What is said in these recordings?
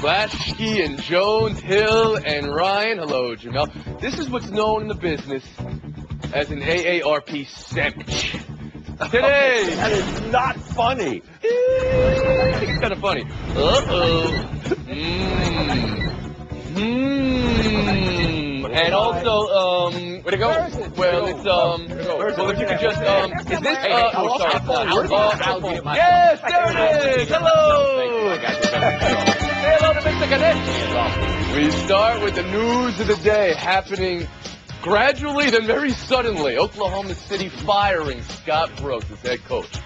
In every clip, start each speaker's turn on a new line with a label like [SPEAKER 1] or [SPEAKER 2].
[SPEAKER 1] Lashke and Jones, Hill and Ryan. Hello, Jamel. This is what's known in the business as an AARP sandwich. Today.
[SPEAKER 2] That is not funny.
[SPEAKER 1] It's kind of funny. And also, where'd it go? Well, it's, well, if you could just, is this,
[SPEAKER 3] I'll get my
[SPEAKER 1] yes, there it is. Hello. Say hello to Mr. Cadet. We start with the news of the day happening gradually, then very suddenly. Oklahoma City firing Scott Brooks as head coach.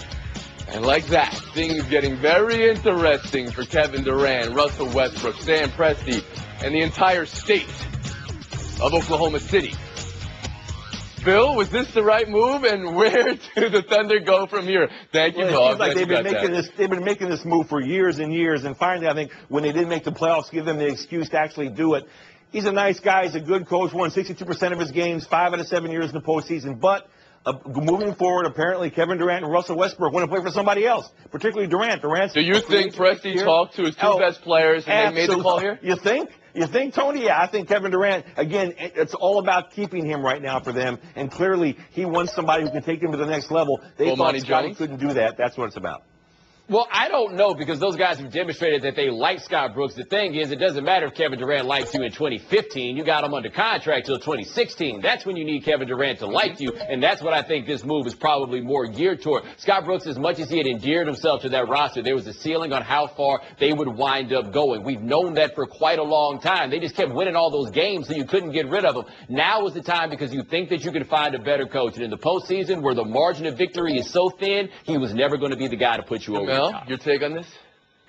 [SPEAKER 1] And like that, things getting very interesting for Kevin Durant, Russell Westbrook, Sam Presti, and the entire state of Oklahoma City. Bill, was this the right move, and where do the Thunder go from here? Thank you,
[SPEAKER 2] Well, it
[SPEAKER 1] Bob.
[SPEAKER 2] seems like they've been making this move for years and years, and finally, I think when they didn't make the playoffs, give them the excuse to actually do it. He's a nice guy. He's a good coach. Won 62% of his games, 5 out of 7 years in the postseason. But moving forward, apparently Kevin Durant and Russell Westbrook want to play for somebody else, particularly Durant.
[SPEAKER 1] Do you think Presti talked to his two best players and they made the call here?
[SPEAKER 2] You think? You think, Tony? Yeah, I think Kevin Durant, again, it's all about keeping him right now for them. And clearly, he wants somebody who can take him to the next level. They thought Scotty couldn't do that. That's what it's about.
[SPEAKER 3] Well, I don't know, because those guys have demonstrated that they like Scott Brooks. The thing is, it doesn't matter if Kevin Durant likes you in 2015. You got him under contract till 2016. That's when you need Kevin Durant to like you, and that's what I think this move is probably more geared toward. Scott Brooks, as much as he had endeared himself to that roster, there was a ceiling on how far they would wind up going. We've known that for quite a long time. They just kept winning all those games, so you couldn't get rid of them. Now is the time, because you think that you can find a better coach. And in the postseason, where the margin of victory is so thin, he was never going to be the guy to put you over the top.
[SPEAKER 1] Your take on this?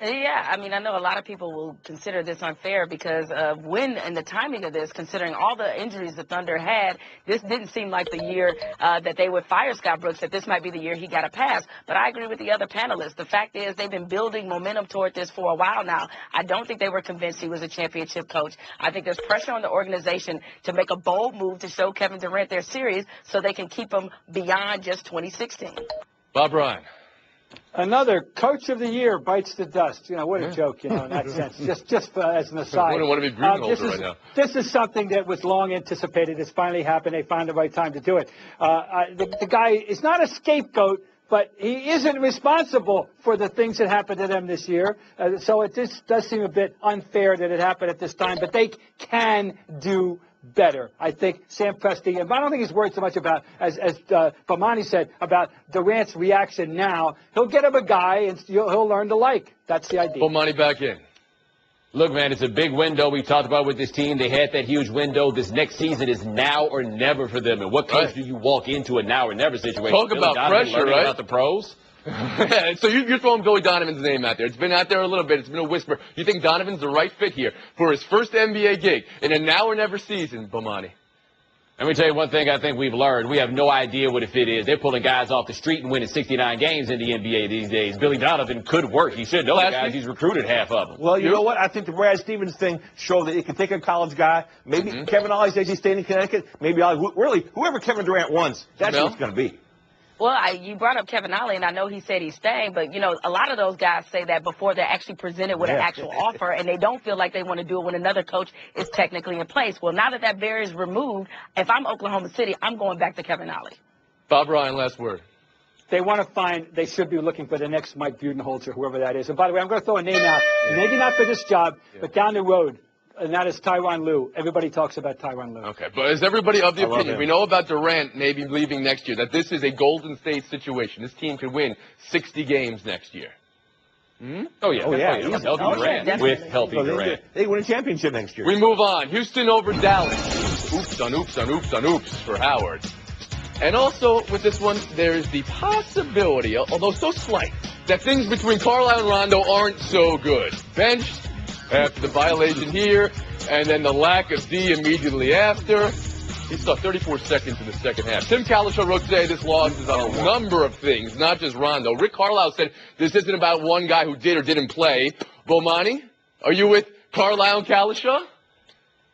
[SPEAKER 4] Yeah, I mean, I know a lot of people will consider this unfair because of when and the timing of this, considering all the injuries the Thunder had. This didn't seem like the year that they would fire Scott Brooks, that this might be the year he got a pass. But I agree with the other panelists. The fact is they've been building momentum toward this for a while now. I don't think they were convinced he was a championship coach. I think there's pressure on the organization to make a bold move to show Kevin Durant they're serious so they can keep him beyond just 2016.
[SPEAKER 1] Bob Ryan.
[SPEAKER 5] Another coach of the year bites the dust. You know, what a joke, you know, in that sense. Just as an aside.
[SPEAKER 1] I wouldn't want to be Greenholder right now.
[SPEAKER 5] This is something that was long anticipated. It's finally happened. They found the right time to do it. The guy is not a scapegoat, but he isn't responsible for the things that happened to them this year. So it just does seem a bit unfair that it happened at this time. But they can do better. I think Sam Presti, and I don't think he's worried so much about, as Bomani said, about Durant's reaction now. He'll get him a guy, and he'll learn to like. That's the idea.
[SPEAKER 1] Bomani back in.
[SPEAKER 3] Look, man, it's a big window we talked about with this team. They had that huge window. This next season is now or never for them. And what coach do you walk into a now or never situation?
[SPEAKER 1] Talk about pressure, right?
[SPEAKER 3] About the pros?
[SPEAKER 1] So you're throwing Billy Donovan's name out there. It's been out there a little bit. It's been a whisper. You think Donovan's the right fit here for his first NBA gig in a now or never season, Bomani?
[SPEAKER 3] Let me tell you one thing I think we've learned. We have no idea what a fit is. They're pulling guys off the street and winning 69 games in the NBA these days. Billy Donovan could work. He should know the guys. He's recruited half of them.
[SPEAKER 2] Well, you know what? I think the Brad Stevens thing showed that it can take a college guy. Maybe Kevin Ollie says he's staying in Connecticut. Maybe really, whoever Kevin Durant wants, that's who it's going to be.
[SPEAKER 4] Well, you brought up Kevin Ollie, and I know he said he's staying, but, you know, a lot of those guys say that before they're actually presented with an actual offer, and they don't feel like they want to do it when another coach is technically in place. Well, now that that barrier is removed, if I'm Oklahoma City, I'm going back to Kevin Ollie.
[SPEAKER 1] Bob Ryan, last word.
[SPEAKER 5] They should be looking for the next Mike Budenholzer, whoever that is. And by the way, I'm going to throw a name out, maybe not for this job, but down the road. And that is Tyronn Lue. Everybody talks about Tyronn Lue.
[SPEAKER 1] Okay, but is everybody of the opinion, we know about Durant maybe leaving next year, that this is a Golden State situation. This team could win 60 games next year.
[SPEAKER 3] Oh, yeah. He's healthy Durant. With healthy Durant.
[SPEAKER 2] They win a championship next year.
[SPEAKER 1] We move on. Houston over Dallas. Oops on oops on oops on oops for Howard. And also, with this one, there's the possibility, although so slight, that things between Carlisle and Rondo aren't so good. Benched after the violation here, and then the lack of D immediately after. He saw 34 seconds in the second half. Tim Calishow wrote today this loss is on a number of things, not just Rondo. Rick Carlisle said this isn't about one guy who did or didn't play. Bomani, are you with Carlisle and Calishow?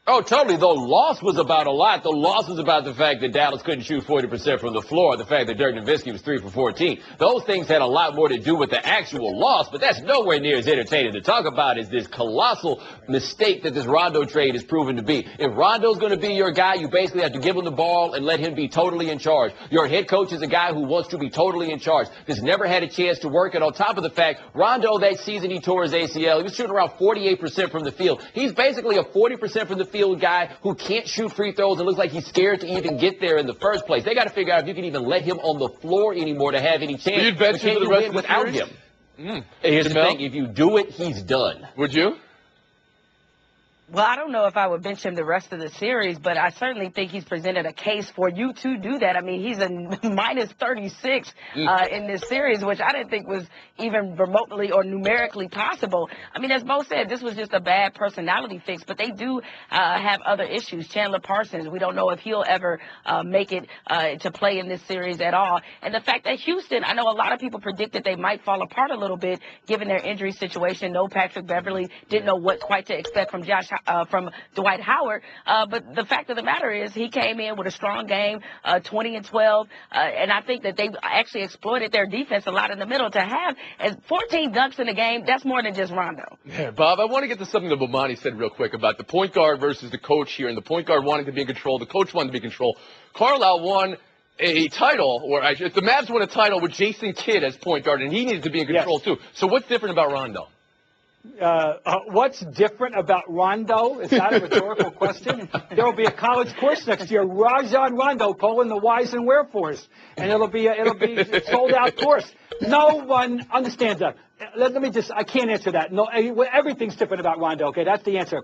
[SPEAKER 3] Oh, totally. The loss was about a lot. The loss was about the fact that Dallas couldn't shoot 40% from the floor, the fact that Dirk Nowitzki was 3 for 14. Those things had a lot more to do with the actual loss, but that's nowhere near as entertaining to talk about as this colossal mistake that this Rondo trade has proven to be. If Rondo's going to be your guy, you basically have to give him the ball and let him be totally in charge. Your head coach is a guy who wants to be totally in charge. This never had a chance to work, and on top of the fact, Rondo, that season he tore his ACL, he was shooting around 48% from the field. He's basically a 40% from the field guy who can't shoot free throws and looks like he's scared to even get there in the first place. They got to figure out if you can even let him on the floor anymore to have any chance.
[SPEAKER 1] You'd bench him for the rest of the
[SPEAKER 3] without
[SPEAKER 1] series?
[SPEAKER 3] him. Here's the thing: if you do it, he's done.
[SPEAKER 1] Would you?
[SPEAKER 4] Well, I don't know if I would bench him the rest of the series, but I certainly think he's presented a case for you to do that. I mean, he's a minus 36 in this series, which I didn't think was even remotely or numerically possible. I mean, as Bo said, this was just a bad personality fix, but they do have other issues. Chandler Parsons, we don't know if he'll ever make it to play in this series at all. And the fact that Houston, I know a lot of people predicted they might fall apart a little bit given their injury situation. No Patrick Beverly, didn't know what quite to expect from from Dwight Howard. But the fact of the matter is he came in with a strong game, 20-12. And I think that they actually exploited their defense a lot in the middle to have as 14 dunks in the game. That's more than just Rondo.
[SPEAKER 1] Yeah, Bob, I want to get to something that Bomani said real quick about the point guard versus the coach here, and the point guard wanting to be in control, the coach wanting to be in control. Carlisle won a title, or if the Mavs won a title with Jason Kidd as point guard, and he needed to be in control too. So what's different about Rondo?
[SPEAKER 5] What's different about Rondo? Is that a rhetorical question? There will be a college course next year, Rajon Rondo, colon the whys and wherefores, and it'll be a sold out course. No one understands that. Let me just, I can't answer that. No, everything's different about Rondo. Okay, that's the answer.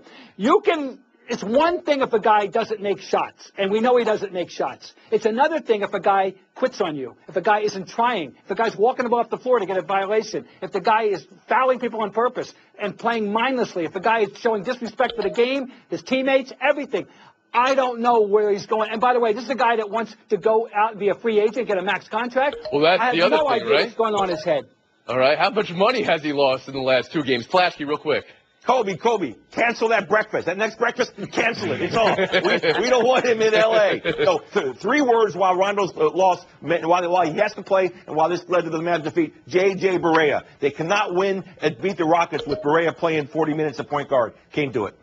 [SPEAKER 5] It's one thing if a guy doesn't make shots, and we know he doesn't make shots. It's another thing if a guy quits on you, if a guy isn't trying, if a guy's walking above the floor to get a violation, if the guy is fouling people on purpose and playing mindlessly, if the guy is showing disrespect for the game, his teammates, everything. I don't know where he's going. And by the way, this is a guy that wants to go out and be a free agent, get a max contract.
[SPEAKER 1] Well, that's the other thing, right?
[SPEAKER 5] I have no idea what's going on in his head.
[SPEAKER 1] All right. How much money has he lost in the last 2 games? Plasky, real quick.
[SPEAKER 2] Kobe, cancel that breakfast. That next breakfast, cancel it. It's all. We don't want him in L.A. So 3 words while Rondo's lost, while he has to play, and while this led to the Mavs defeat, J.J. Barea. They cannot win and beat the Rockets with Barea playing 40 minutes at point guard. Can't do it.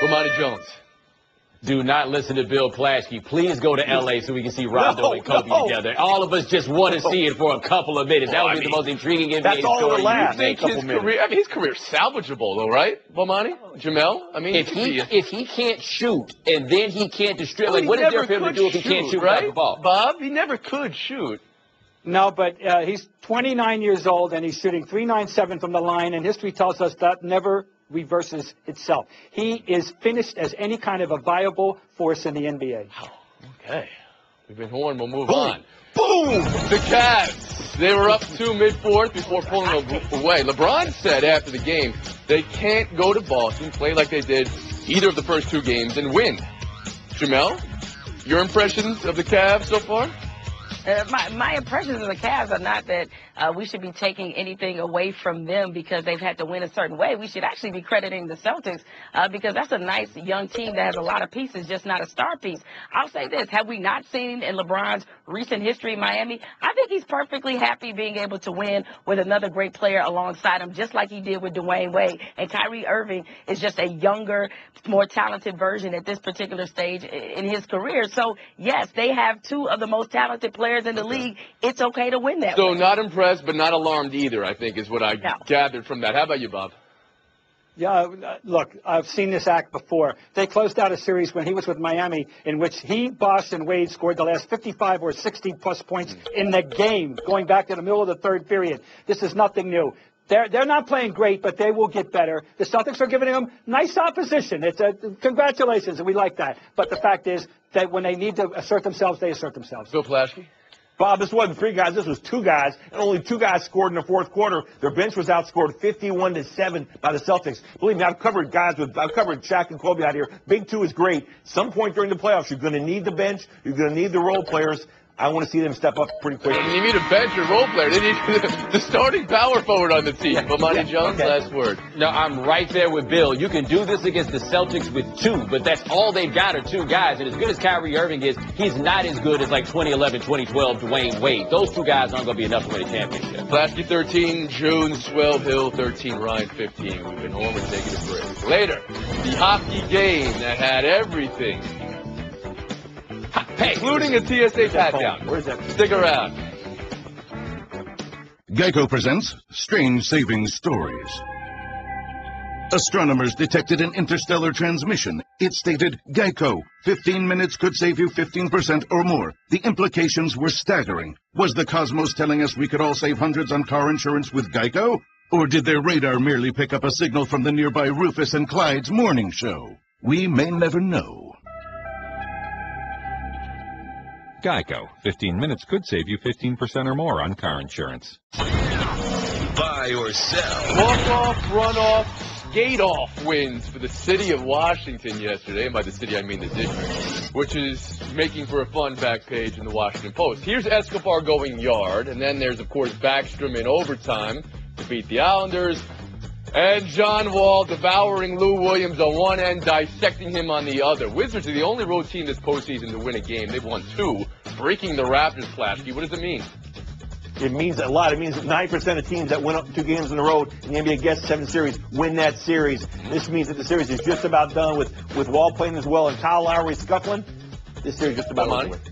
[SPEAKER 1] Bomani Jones.
[SPEAKER 3] Do not listen to Bill Plaschke. Please go to L.A. so we can see Rondo and Kobe together. All of us just want to see it for a couple of minutes. That would be the most intriguing NBA story
[SPEAKER 1] you think his career's salvageable, though, right, Bomani? Jamel? I mean,
[SPEAKER 3] if he can't shoot and then he can't distribute, like, what is there for him to do if he can't shoot without the ball?
[SPEAKER 1] Bob, he never could shoot.
[SPEAKER 5] No, but he's 29 years old, and he's shooting .397 from the line, and history tells us that never reverses itself. He is finished as any kind of a viable force in the NBA.
[SPEAKER 1] Oh, okay. We've been horned. We'll move on. Boom! The Cavs. They were up 2 mid-fourth before pulling away. LeBron said after the game they can't go to Boston, play like they did either of the first 2 games, and win. Jamel, your impressions of the Cavs so far?
[SPEAKER 4] My impressions of the Cavs are not that we should be taking anything away from them because they've had to win a certain way. We should actually be crediting the Celtics because that's a nice young team that has a lot of pieces, just not a star piece. I'll say this. Have we not seen in LeBron's recent history in Miami? I think he's perfectly happy being able to win with another great player alongside him, just like he did with Dwayne Wade. And Kyrie Irving is just a younger, more talented version at this particular stage in his career. So, yes, they have 2 of the most talented players in the league. It's okay to win that.
[SPEAKER 1] So not impressed, but not alarmed either, I think, is what I gathered from that. How about you, Bob?
[SPEAKER 5] Yeah, look, I've seen this act before. They closed out a series when he was with Miami in which he, Bosh, and Wade scored the last 55 or 60-plus points in the game, going back to the middle of the 3rd period. This is nothing new. They're not playing great, but they will get better. The Celtics are giving them nice opposition. It's congratulations, and we like that. But the fact is that when they need to assert themselves, they assert themselves.
[SPEAKER 1] Bill Plaschke?
[SPEAKER 2] Bob, this wasn't 3 guys. This was 2 guys, and only 2 guys scored in the 4th quarter. Their bench was outscored 51-7 by the Celtics. Believe me, I've covered Shaq and Kobe out here. Big 2 is great. Some point during the playoffs, you're going to need the bench. You're going to need the role players. I want to see them step up pretty quickly.
[SPEAKER 1] And you need a bench or role player. They need the starting power forward on the team. Bomani Jones, last word.
[SPEAKER 3] No, I'm right there with Bill. You can do this against the Celtics with 2, but that's all they've got are 2 guys. And as good as Kyrie Irving is, he's not as good as like 2011, 2012 Dwayne Wade. Those 2 guys aren't going to be enough to win a championship.
[SPEAKER 1] Flasky 13, Jones 12, Hill 13, Ryan 15. We've been home and taking a break. Later, the hockey game that had everything. Hey, including a TSA pat-down.
[SPEAKER 2] Where's that?
[SPEAKER 1] Stick around.
[SPEAKER 6] Geico presents Strange Savings Stories. Astronomers detected an interstellar transmission. It stated, Geico, 15 minutes could save you 15% or more. The implications were staggering. Was the cosmos telling us we could all save hundreds on car insurance with Geico? Or did their radar merely pick up a signal from the nearby Rufus and Clyde's morning show? We may never know.
[SPEAKER 7] Geico. 15 minutes could save you 15% or more on car insurance.
[SPEAKER 8] Buy or sell.
[SPEAKER 1] Walk-off, run-off, skate-off wins for the city of Washington yesterday. And by the city, I mean the district, which is making for a fun back page in the Washington Post. Here's Escobar going yard, and then there's, of course, Backstrom in overtime to beat the Islanders. And John Wall devouring Lou Williams on one end, dissecting him on the other. Wizards are the only road team this postseason to win a game. They've won 2, breaking the Raptors, Flasky. What does it mean?
[SPEAKER 2] It means a lot. It means 9% of teams that win up 2 games in a row in the NBA Guest 7 series win that series. This means that the series is just about done with Wall playing as well and Kyle Lowry scuffling. This series is just about over with.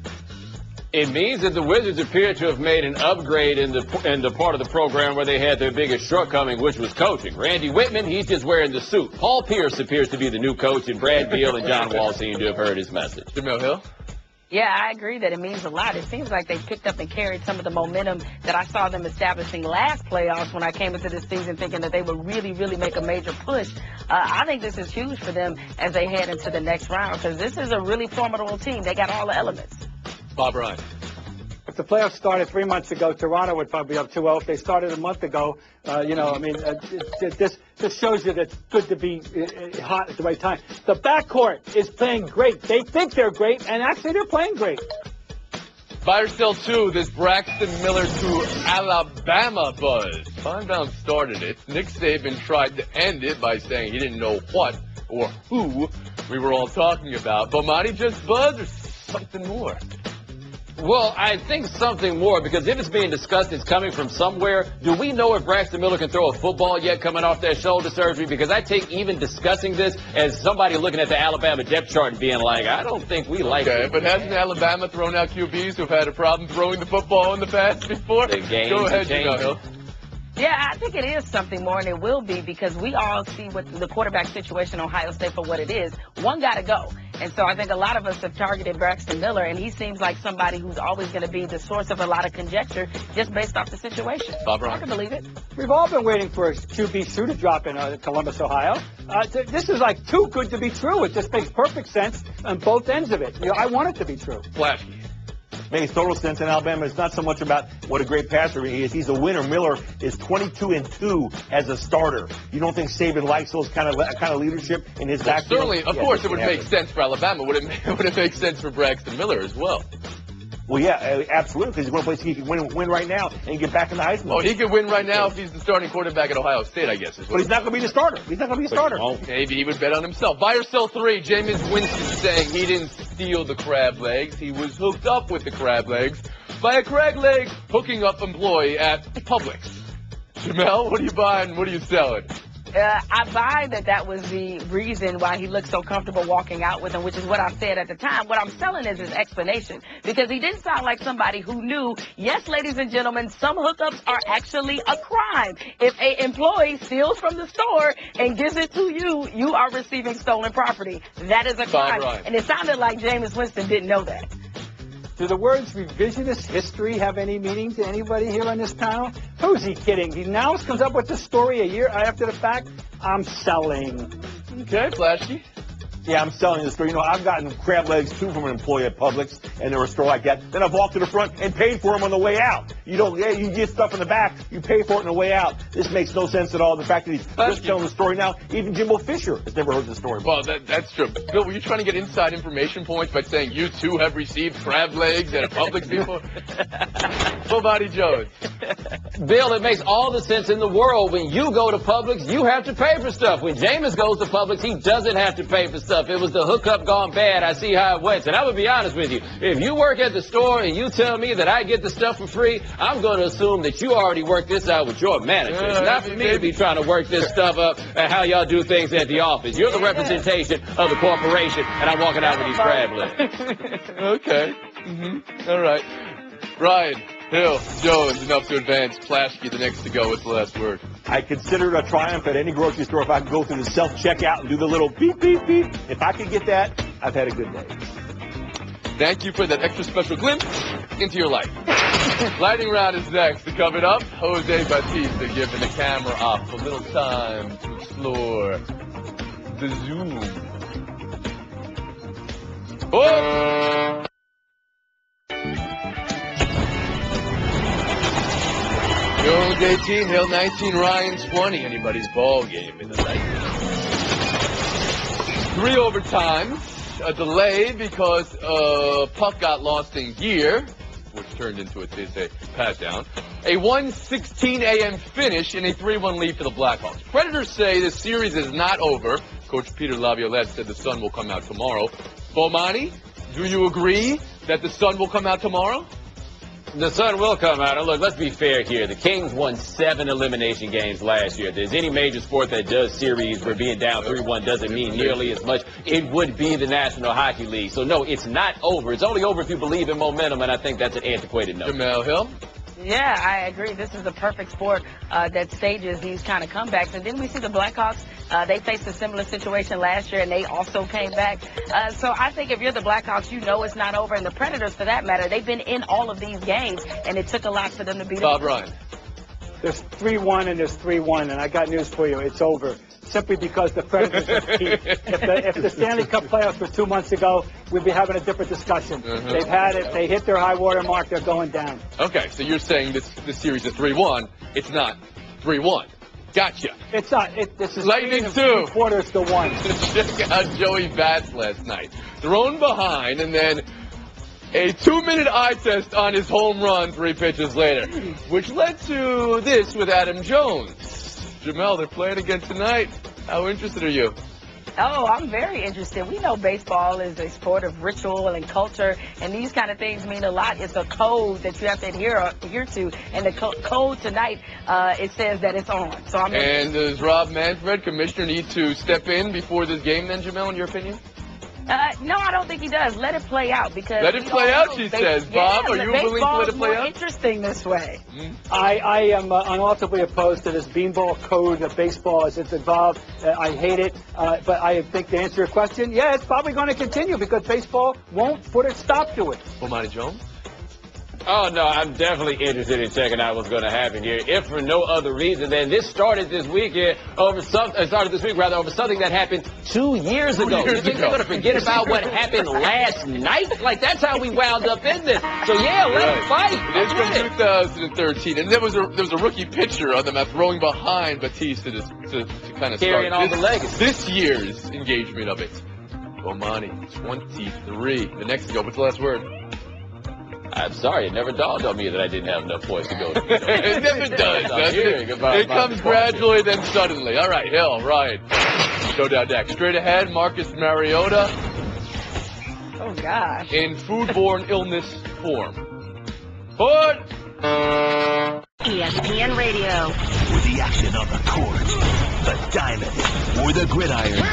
[SPEAKER 3] It means that the Wizards appear to have made an upgrade in the part of the program where they had their biggest shortcoming, which was coaching. Randy Whitman, he's just wearing the suit. Paul Pierce appears to be the new coach, and Brad Beal and John Wall seem to have heard his message.
[SPEAKER 1] Jamel Hill?
[SPEAKER 4] Yeah, I agree that it means a lot. It seems like they picked up and carried some of the momentum that I saw them establishing last playoffs when I came into this season thinking that they would really, really make a major push. I think this is huge for them as they head into the next round because this is a really formidable team. They got all the elements.
[SPEAKER 1] Bob Ryan.
[SPEAKER 5] If the playoffs started 3 months ago, Toronto would probably be up 2-0. If they started a month ago, this shows you that it's good to be hot at the right time. The backcourt is playing great. They think they're great, and actually they're playing great.
[SPEAKER 1] Buy or sell 2, this Braxton Miller to Alabama buzz. Feinbaum started it. Nick Saban tried to end it by saying he didn't know what or who we were all talking about. Bomani just buzz or something more?
[SPEAKER 3] Well, I think something more, because if it's being discussed, it's coming from somewhere. Do we know if Braxton Miller can throw a football yet coming off that shoulder surgery? Because I take even discussing this as somebody looking at the Alabama depth chart and being like, I don't think we like it.
[SPEAKER 1] Okay, but hasn't Alabama thrown out QBs who've had a problem throwing the football in the past before?
[SPEAKER 3] The games
[SPEAKER 1] Go ahead,
[SPEAKER 3] Hill.
[SPEAKER 4] Yeah, I think it is something more, and it will be because we all see what the quarterback situation in Ohio State for what it is. One got to go. And so I think a lot of us have targeted Braxton Miller, and he seems like somebody who's always going to be the source of a lot of conjecture just based off the situation.
[SPEAKER 1] Bob Ryan.
[SPEAKER 4] I can believe it.
[SPEAKER 5] We've all been waiting for a QB shoe to drop in Columbus, Ohio. This is like too good to be true. It just makes perfect sense on both ends of it. I want it to be true.
[SPEAKER 1] Flashy.
[SPEAKER 2] Makes total sense in Alabama. It's not so much about what a great passer he is. He's a winner. Miller is 22-2 as a starter. You don't think Saban likes those kind of leadership in his backfield?
[SPEAKER 1] Certainly, of course, it would make sense for Alabama. Would it make sense for Braxton Miller as well?
[SPEAKER 2] Well, yeah, absolutely, because he's one place he can win right now and get back in the Heisman.
[SPEAKER 1] Oh, he could win right now if he's the starting quarterback at Ohio State, I guess.
[SPEAKER 2] But he's not going to be the starter. He's not going to be a starter.
[SPEAKER 1] Maybe he would bet on himself. Buy or sell 3. Jameis Winston saying he didn't steal the crab legs. He was hooked up with the crab legs by a crab leg hooking up employee at Publix. Jamel, what are you buying? What are you selling?
[SPEAKER 4] I buy that was the reason why he looked so comfortable walking out with him, which is what I said at the time. What I'm selling is his explanation, because he didn't sound like somebody who knew, yes, ladies and gentlemen, some hookups are actually a crime. If an employee steals from the store and gives it to you, you are receiving stolen property. That is a crime.
[SPEAKER 1] Right.
[SPEAKER 4] And it sounded like Jameis Winston didn't know that.
[SPEAKER 5] Do the words revisionist history have any meaning to anybody here on this panel? Who's he kidding? He now comes up with the story a year after the fact. I'm selling.
[SPEAKER 1] Okay, Flashy.
[SPEAKER 2] Yeah, I'm selling the store. You know, I've gotten crab legs, too, from an employee at Publix, and they're a store like that. Then I've walked to the front and paid for them on the way out. You don't, yeah, you get stuff in the back, you pay for it on the way out. This makes no sense at all. The fact that he's just telling the story now, even Jimbo Fisher has never heard the story.
[SPEAKER 1] Well, that's true. Bill, were you trying to get inside information points by saying you, too, have received crab legs at a Publix before? Bobby Jones.
[SPEAKER 3] Bill, it makes all the sense in the world. When you go to Publix, you have to pay for stuff. When Jameis goes to Publix, he doesn't have to pay for stuff. It was the hookup gone bad. I see how it went. And I would be honest with you. If you work at the store and you tell me that I get the stuff for free, I'm going to assume that you already worked this out with your manager. It's not for me to be trying to work this stuff up and how y'all do things at the office. You're the representation of the corporation, and I'm walking out with these crab legs.
[SPEAKER 1] Okay. All right. Ryan, Hill, Jones, enough to advance. Plashke, the next to go. What's the last word?
[SPEAKER 2] I consider it a triumph at any grocery store if I could go through the self-checkout and do the little beep, beep, beep. If I could get that, I've had a good day.
[SPEAKER 1] Thank you for that extra special glimpse into your life. Lightning round is next. To cover it up, Jose Bautista giving the camera up a little time to explore the Zoom. Oh! Jones 18, Hill 19, Ryan 20. Anybody's ball game in the night. 3 overtimes, a delay because puck got lost in gear, which turned into a pat down. A 1:16 a.m. finish and a 3-1 lead for the Blackhawks. Predators say this series is not over. Coach Peter Laviolette said the sun will come out tomorrow. Bomani, do you agree that the sun will come out tomorrow?
[SPEAKER 3] The sun will come out. And look, let's be fair here. The Kings won 7 elimination games last year. If there's any major sport that does series where being down 3-1 doesn't mean nearly as much, it would be the National Hockey League. So, no, it's not over. It's only over if you believe in momentum, and I think that's an antiquated note.
[SPEAKER 1] Jamel Hill?
[SPEAKER 4] Yeah, I agree. This is the perfect sport that stages these kind of comebacks. And then we see the Blackhawks. They faced a similar situation last year, and they also came back. So I think if you're the Blackhawks, you know it's not over. And the Predators, for that matter, they've been in all of these games, and it took a lot for them to beat them.
[SPEAKER 1] Bob Ryan.
[SPEAKER 5] There's 3-1 and there's 3-1, and I got news for you. It's over. Simply because the Predators have peaked. If the Stanley Cup playoffs were 2 months ago, we'd be having a different discussion. They've had it. They hit their high water mark. They're going down.
[SPEAKER 1] Okay, so you're saying this series is 3-1. It's not 3-1. Gotcha.
[SPEAKER 5] It's not. This is
[SPEAKER 1] Lightning 2.
[SPEAKER 5] 3/4 to 1.
[SPEAKER 1] Check out Joey Bats last night. Thrown behind, and then a 2-minute eye test on his home run 3 pitches later, which led to this with Adam Jones. Jamel, they're playing again tonight. How interested are you?
[SPEAKER 4] Oh, I'm very interested. We know baseball is a sport of ritual and culture, and these kind of things mean a lot. It's a code that you have to adhere to, and the code tonight, it says that it's on. So I'm.
[SPEAKER 1] And does Rob Manfred, commissioner, need to step in before this game then, Jamel, in your opinion?
[SPEAKER 4] No, I don't think he does. Let it play out because
[SPEAKER 1] let it play out, she says. Bob, are you willing to let it play out?
[SPEAKER 4] Interesting this way.
[SPEAKER 5] I am unalterably opposed to this beanball code of baseball as it's evolved. I hate it, but I think to answer your question, yeah, it's probably going to continue because baseball won't put a stop to it.
[SPEAKER 1] Bomani Jones?
[SPEAKER 3] Oh, no, I'm definitely interested in checking out what's going to happen here. If for no other reason than this started this weekend over something that happened 2 years ago. You think they're going to forget about what happened last night? Like, that's how we wound up in this. So, yeah, let's fight.
[SPEAKER 1] It is from 2013, and there was a rookie pitcher on the map throwing behind Batista to kind of
[SPEAKER 3] carrying
[SPEAKER 1] start
[SPEAKER 3] all the legacy.
[SPEAKER 1] This year's engagement of it. Bomani, 23. The next to go. What's the last word?
[SPEAKER 3] I'm sorry, it never dawned on me that I didn't have enough points to go to.
[SPEAKER 1] It never does. It comes gradually, then suddenly. All right, Hill, Ryan. Showdown deck. Straight ahead, Marcus Mariota.
[SPEAKER 4] Oh, gosh.
[SPEAKER 1] In foodborne illness form. Put.
[SPEAKER 9] ESPN Radio.
[SPEAKER 8] With the action on the court, the diamond, or the gridiron.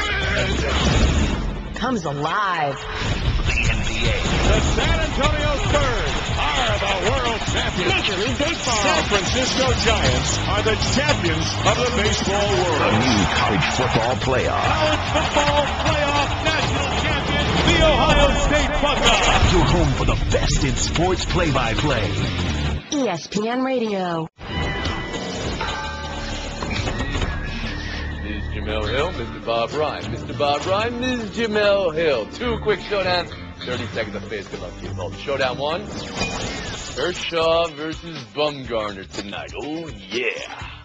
[SPEAKER 9] Comes alive.
[SPEAKER 8] The NBA.
[SPEAKER 10] The San Antonio Spurs are the world champions.
[SPEAKER 9] Major League Baseball.
[SPEAKER 10] San Francisco Giants are the champions of the baseball world.
[SPEAKER 8] The new college football playoff.
[SPEAKER 10] College football playoff national champion, the Ohio State Buckeyes.
[SPEAKER 8] You're home for the best in sports play-by-play.
[SPEAKER 9] ESPN Radio.
[SPEAKER 1] Is Jamel Hill. Mr. Bob Ryan. Mr. Bob Ryan, Ms. Jamel Hill. 2 quick showdown. 30 seconds of face. Good luck to you both. Showdown 1. Kershaw versus Bumgarner tonight. Oh, yeah.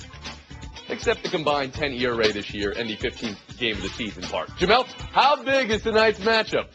[SPEAKER 1] Except the combined 10 ERA this year and the 15th game of the season part. Jamel, how big is tonight's matchup?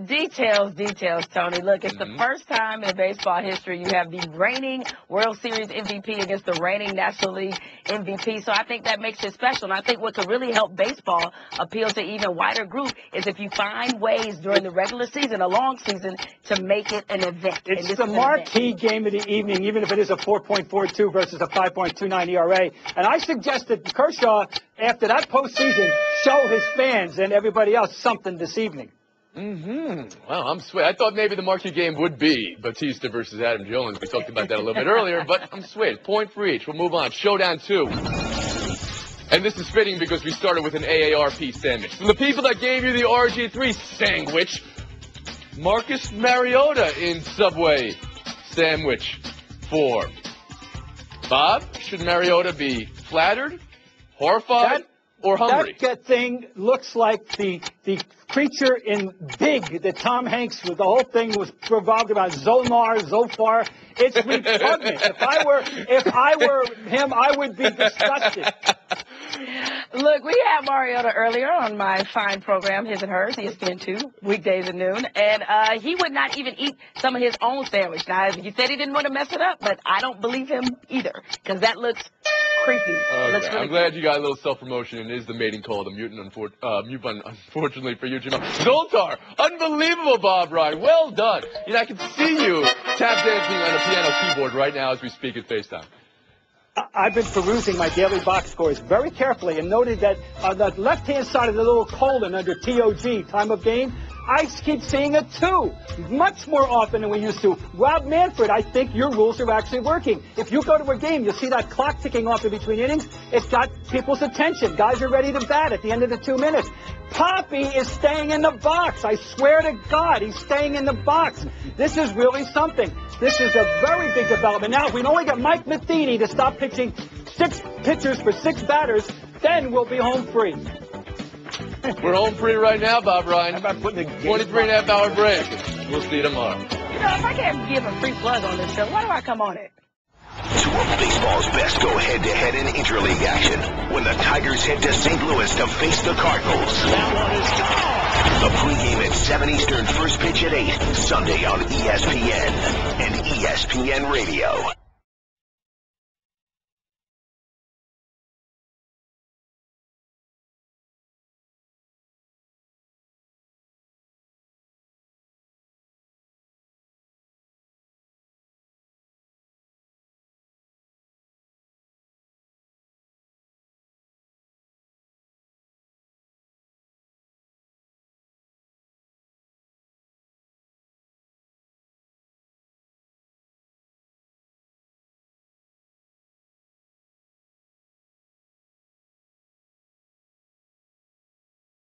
[SPEAKER 4] Details, Tony. Look, it's the first time in baseball history you have the reigning World Series MVP against the reigning National League MVP. So I think that makes it special. And I think what could really help baseball appeal to even wider group is if you find ways during the regular season, a long season, to make it an event.
[SPEAKER 5] It's the marquee game of the evening, even if it is a 4.42 versus a 5.29 ERA. And I suggest that Kershaw, after that postseason, show his fans and everybody else something this evening.
[SPEAKER 1] Well, I'm swayed. I thought maybe the marquee game would be Batista versus Adam Jones. We talked about that a little bit earlier, but I'm swayed. Point for each. We'll move on. Showdown 2. And this is fitting because we started with an AARP sandwich. From the people that gave you the RG3 sandwich, Marcus Mariota in Subway sandwich form. Bob, should Mariota be flattered, horrified, or hungry?
[SPEAKER 5] That thing looks like the creature in Big that Tom Hanks, with the whole thing was revolved about Zophar. It's repugnant. If I were him, I would be disgusted.
[SPEAKER 4] Look, we had Mariota earlier on my fine program, His and Hers, ESPN2, weekdays at noon, and he would not even eat some of his own sandwich. Now, he said he didn't want to mess it up, but I don't believe him either, because that looks creepy.
[SPEAKER 1] Okay. I'm glad you got a little self-promotion, and it is the mating call, the mute button, unfortunately for you, Jim. Zoltar, unbelievable, Bob Ryan. Well done. You know, I can see you tap dancing on a piano keyboard right now as we speak at FaceTime.
[SPEAKER 5] I've been perusing my daily box scores very carefully and noted that on the left-hand side of the little colon under TOG, time of game, I keep seeing a 2, much more often than we used to. Rob Manfred, I think your rules are actually working. If you go to a game, you'll see that clock ticking off in between innings. It's got people's attention. Guys are ready to bat at the end of the 2 minutes. Poppy is staying in the box. I swear to God, he's staying in the box. This is really something. This is a very big development. Now, if we can only get Mike Matheny to stop pitching 6 pitchers for 6 batters, then we'll be home free.
[SPEAKER 1] We're home free right now, Bob Ryan.
[SPEAKER 2] How about putting a
[SPEAKER 1] 23.5-hour break. We'll see you tomorrow.
[SPEAKER 4] You know, if I can't give a free plug on this show, why do I come on it?
[SPEAKER 8] 2 of baseball's best go head-to-head in interleague action when the Tigers head to St. Louis to face the Cardinals.
[SPEAKER 10] That one is gone.
[SPEAKER 8] The pregame at 7 Eastern, first pitch at 8, Sunday on ESPN and ESPN Radio.